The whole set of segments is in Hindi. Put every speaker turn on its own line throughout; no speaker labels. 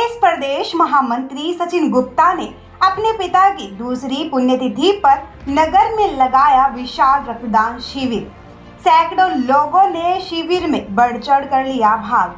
कांग्रेस प्रदेश महामंत्री सचिन गुप्ता ने अपने पिता की दूसरी पुण्यतिथि पर नगर में लगाया विशाल रक्तदान शिविर। सैकड़ों लोगों ने शिविर में बढ़ चढ़ कर लिया भाग।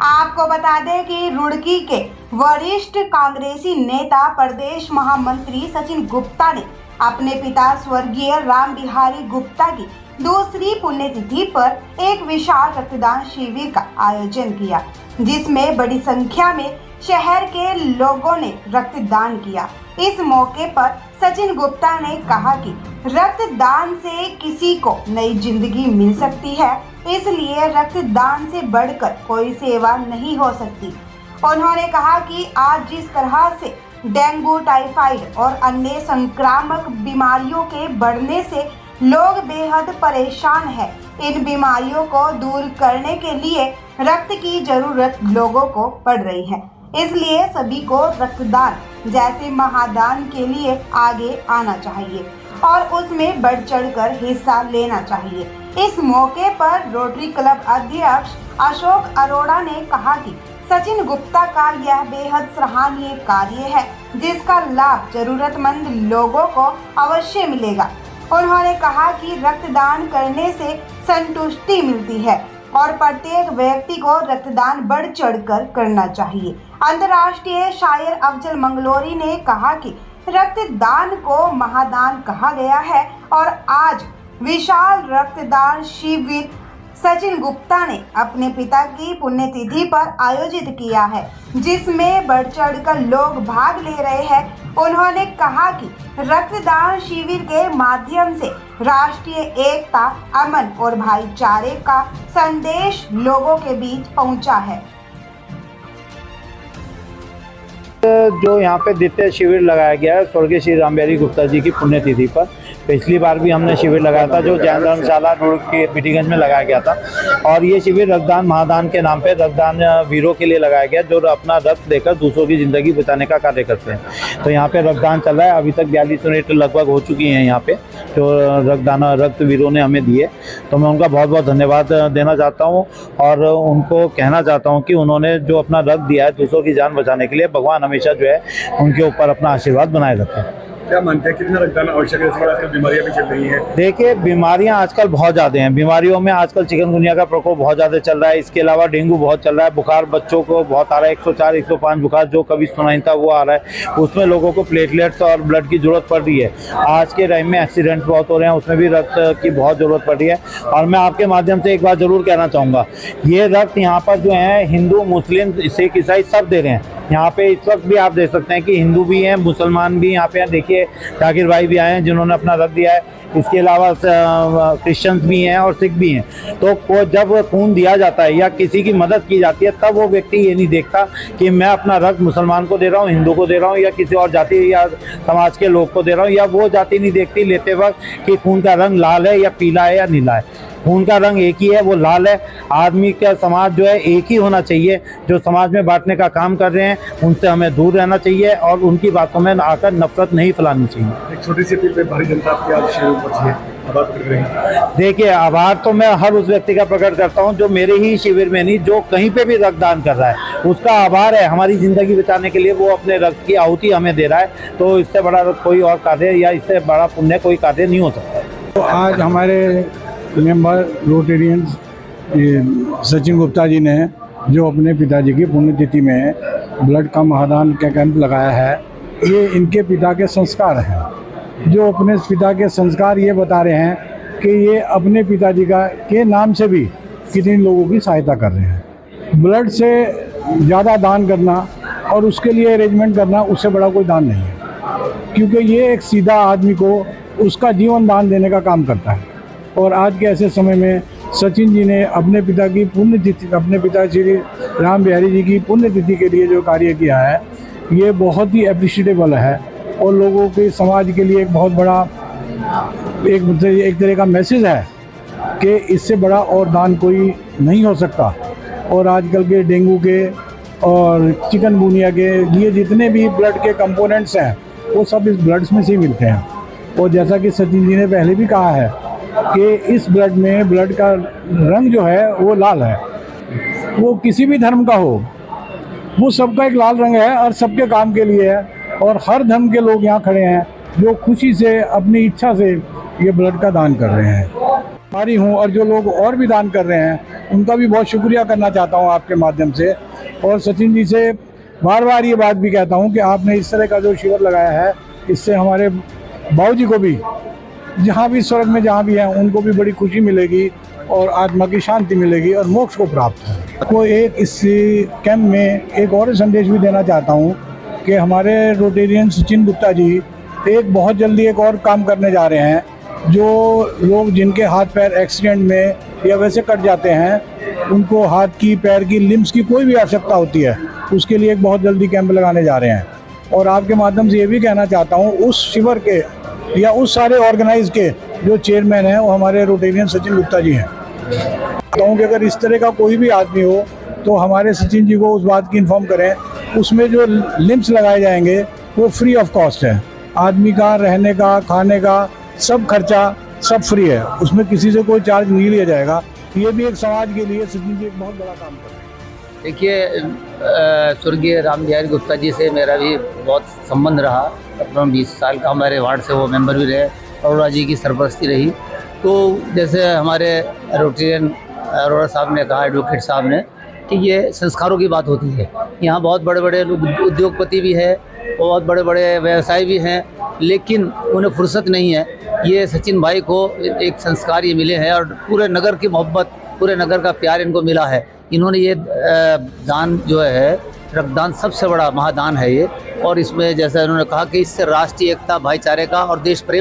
आपको बता दें कि रुड़की के वरिष्ठ कांग्रेसी नेता प्रदेश महामंत्री सचिन गुप्ता ने अपने पिता स्वर्गीय राम बिहारी गुप्ता की दूसरी पुण्यतिथि पर एक विशाल रक्तदान शिविर का आयोजन किया, जिसमें बड़ी संख्या में शहर के लोगों ने रक्तदान किया। इस मौके पर सचिन गुप्ता ने कहा कि रक्तदान से किसी को नई जिंदगी मिल सकती है, इसलिए रक्तदान से बढ़कर कोई सेवा नहीं हो सकती। उन्होंने कहा कि आज जिस तरह से डेंगू, टाइफाइड और अन्य संक्रामक बीमारियों के बढ़ने से लोग बेहद परेशान हैं, इन बीमारियों को दूर करने के लिए रक्त की जरूरत लोगों को पड़ रही है। इसलिए सभी को रक्तदान जैसे महादान के लिए आगे आना चाहिए और उसमें बढ़ चढ़कर हिस्सा लेना चाहिए। इस मौके पर रोटरी क्लब अध्यक्ष अशोक अरोड़ा ने कहा कि सचिन गुप्ता का यह बेहद सराहनीय कार्य है, जिसका लाभ जरूरतमंद लोगों को अवश्य मिलेगा। उन्होंने कहा कि रक्तदान करने से संतुष्टि मिलती है और प्रत्येक व्यक्ति को रक्तदान बढ़ चढ़कर करना चाहिए। अंतर्राष्ट्रीय शायर अफजल मंगलोरी ने कहा कि रक्तदान को महादान कहा गया है और आज विशाल रक्तदान शिविर सचिन गुप्ता ने अपने पिता की पुण्यतिथि पर आयोजित किया है, जिसमें बढ़ चढ़कर लोग भाग ले रहे हैं। उन्होंने कहा कि रक्तदान शिविर के माध्यम से राष्ट्रीय एकता, अमन और भाईचारे का संदेश लोगों के बीच पहुंचा है।
जो यहाँ पे द्वितीय शिविर लगाया गया है स्वर्गीय श्री राम बिहारी गुप्ता जी की पुण्यतिथि पर, पिछली बार भी हमने शिविर लगाया था जो जैन धर्मशाला रोड के पीटीगंज में लगाया गया था। और ये शिविर रक्तदान महादान के नाम पे रक्तदान वीरों के लिए लगाया गया जो अपना रक्त देकर दूसरों की ज़िंदगी बचाने का कार्य करते हैं। तो यहाँ पे रक्तदान चल रहा है। अभी तक 42 यूनिट लगभग हो चुकी हैं यहाँ पे जो रक्त वीरों ने हमें दिए। तो मैं उनका बहुत बहुत धन्यवाद देना चाहता हूँ और उनको कहना चाहता हूँ कि उन्होंने जो अपना रक्त दिया है दूसरों की जान बचाने के लिए, भगवान हमेशा जो है उनके ऊपर अपना आशीर्वाद बनाए रखें।
क्या मानते हैं कितना रक्तदान आवश्यक है? आजकल बीमारियां भी चल रही हैं।
देखिए, बीमारियां आजकल बहुत ज़्यादा हैं। बीमारियों में आजकल चिकनगुनिया का प्रकोप बहुत ज़्यादा चल रहा है। इसके अलावा डेंगू बहुत चल रहा है। बुखार बच्चों को बहुत आ रहा है, 104, 105 बुखार जो कभी सुना नहीं था वो आ रहा है। उसमें लोगों को प्लेटलेट्स और ब्लड की ज़रूरत पड़ रही है। आज के टाइम में एक्सीडेंट्स बहुत हो रहे हैं, उसमें भी रक्त की बहुत ज़रूरत पड़ रही है। और मैं आपके माध्यम से एक बात ज़रूर कहना चाहूँगा, ये रक्त यहाँ पर जो है हिंदू, मुस्लिम, सिख, ईसाई सब दे रहे हैं। यहाँ पे इस वक्त भी आप देख सकते हैं कि हिंदू भी हैं, मुसलमान भी यहाँ पे हैं। देखिए, जाकिर भाई भी आए हैं जिन्होंने अपना रक्त दिया है। इसके अलावा क्रिश्चियंस भी हैं और सिख भी हैं। तो जब खून दिया जाता है या किसी की मदद की जाती है तब वो व्यक्ति ये नहीं देखता कि मैं अपना रक्त मुसलमान को दे रहा हूँ, हिंदू को दे रहा हूँ या किसी और जाति या समाज के लोग को दे रहा हूँ, या वो जाति नहीं देखती लेते वक्त कि खून का रंग लाल है या पीला है या नीला है। खून का रंग एक ही है, वो लाल है। आदमी का समाज जो है एक ही होना चाहिए। जो समाज में बांटने का काम कर रहे हैं उनसे हमें दूर रहना चाहिए और उनकी बातों में आकर नफरत नहीं फैलानी चाहिए।
एक छोटी सी अपील पे भारी जनता आपकी आज शिविर पहुंची है, आभार प्रकट करेंगे।
देखिए, आभार तो मैं हर उस व्यक्ति का प्रकट करता हूं जो मेरे ही शिविर में नहीं, जो कहीं पे भी रक्तदान कर रहा है, उसका आभार है। हमारी ज़िंदगी बचाने के लिए वो अपने रक्त की आहुति हमें दे रहा है। तो इससे बड़ा कोई और कार्य या इससे बड़ा पुण्य कोई कार्य नहीं हो सकता।
तो आज हमारे मेंबर रोटेरियंस सचिन गुप्ता जी ने जो अपने पिताजी की पुण्यतिथि में ब्लड का महादान का कैंप लगाया है, ये इनके पिता के संस्कार हैं। जो अपने पिता के संस्कार ये बता रहे हैं कि ये अपने पिताजी के नाम से भी कितने लोगों की सहायता कर रहे हैं। ब्लड से ज़्यादा दान करना और उसके लिए अरेंजमेंट करना, उससे बड़ा कोई दान नहीं है, क्योंकि ये एक सीधा आदमी को उसका जीवन दान देने का काम करता है। और आज के ऐसे समय में सचिन जी ने अपने पिता की पुण्यतिथि, अपने पिता श्री राम बिहारी जी की पुण्यतिथि के लिए जो कार्य किया है, ये बहुत ही अप्रिशिएटेबल है और लोगों के समाज के लिए एक बहुत बड़ा एक तरह का मैसेज है कि इससे बड़ा और दान कोई नहीं हो सकता। और आजकल के डेंगू के और चिकनगुनिया के लिए जितने भी ब्लड के कंपोनेंट्स हैं वो सब इस ब्लड्स में से ही मिलते हैं। और जैसा कि सचिन जी ने पहले भी कहा है कि इस ब्लड में ब्लड का रंग जो है वो लाल है। वो किसी भी धर्म का हो, वो सबका एक लाल रंग है और सबके काम के लिए है। और हर धर्म के लोग यहाँ खड़े हैं जो खुशी से अपनी इच्छा से ये ब्लड का दान कर रहे हैं। हमारी हूँ और जो लोग और भी दान कर रहे हैं उनका भी बहुत शुक्रिया करना चाहता हूँ आपके माध्यम से। और सचिन जी से बार बार ये बात भी कहता हूँ कि आपने इस तरह का जो शिविर लगाया है, इससे हमारे बाबूजी को भी जहाँ भी स्वर्ग में जहाँ भी हैं उनको भी बड़ी खुशी मिलेगी और आत्मा की शांति मिलेगी और मोक्ष को प्राप्त है। को एक इस कैंप में एक और संदेश भी देना चाहता हूँ कि हमारे रोटेरियन सचिन गुप्ता जी एक बहुत जल्दी एक और काम करने जा रहे हैं। जो लोग जिनके हाथ पैर एक्सीडेंट में या वैसे कट जाते हैं, उनको हाथ की पैर की लिम्स की कोई भी आवश्यकता होती है, उसके लिए एक बहुत जल्दी कैंप लगाने जा रहे हैं। और आपके माध्यम से ये भी कहना चाहता हूँ उस शिविर के या उस सारे ऑर्गेनाइज के जो चेयरमैन हैं वो हमारे रोटेरियन सचिन गुप्ता जी हैं। कहूँ कि अगर इस तरह का कोई भी आदमी हो तो हमारे सचिन जी को उस बात की इन्फॉर्म करें। उसमें जो लिम्स लगाए जाएंगे वो फ्री ऑफ कॉस्ट है। आदमी का रहने का, खाने का सब खर्चा सब फ्री है, उसमें किसी से कोई चार्ज नहीं लिया जाएगा। ये भी एक समाज के लिए सचिन जी एक बहुत बड़ा काम कर रहे हैं।
देखिए, स्वर्गीय राम बिहारी गुप्ता जी से मेरा भी बहुत संबंध रहा। तकरीबन 20 साल का हमारे वार्ड से वो मेंबर भी रहे, अरोड़ा जी की सरपरस्ती रही। तो जैसे हमारे रोटेरियन अरोड़ा साहब ने कहा, एडवोकेट साहब ने, कि ये संस्कारों की बात होती है। यहाँ बहुत बड़े बड़े उद्योगपति भी है, बहुत बड़े बड़े व्यवसायी भी हैं, लेकिन उन्हें फुर्सत नहीं है। ये सचिन भाई को एक संस्कार ये मिले हैं और पूरे नगर की मोहब्बत, पूरे नगर का प्यार इनको मिला है। इन्होंने ये दान जो है, रक्तदान सबसे बड़ा महादान है ये। और इसमें जैसा इन्होंने कहा कि इससे राष्ट्रीय एकता, भाईचारे का और देश प्रेम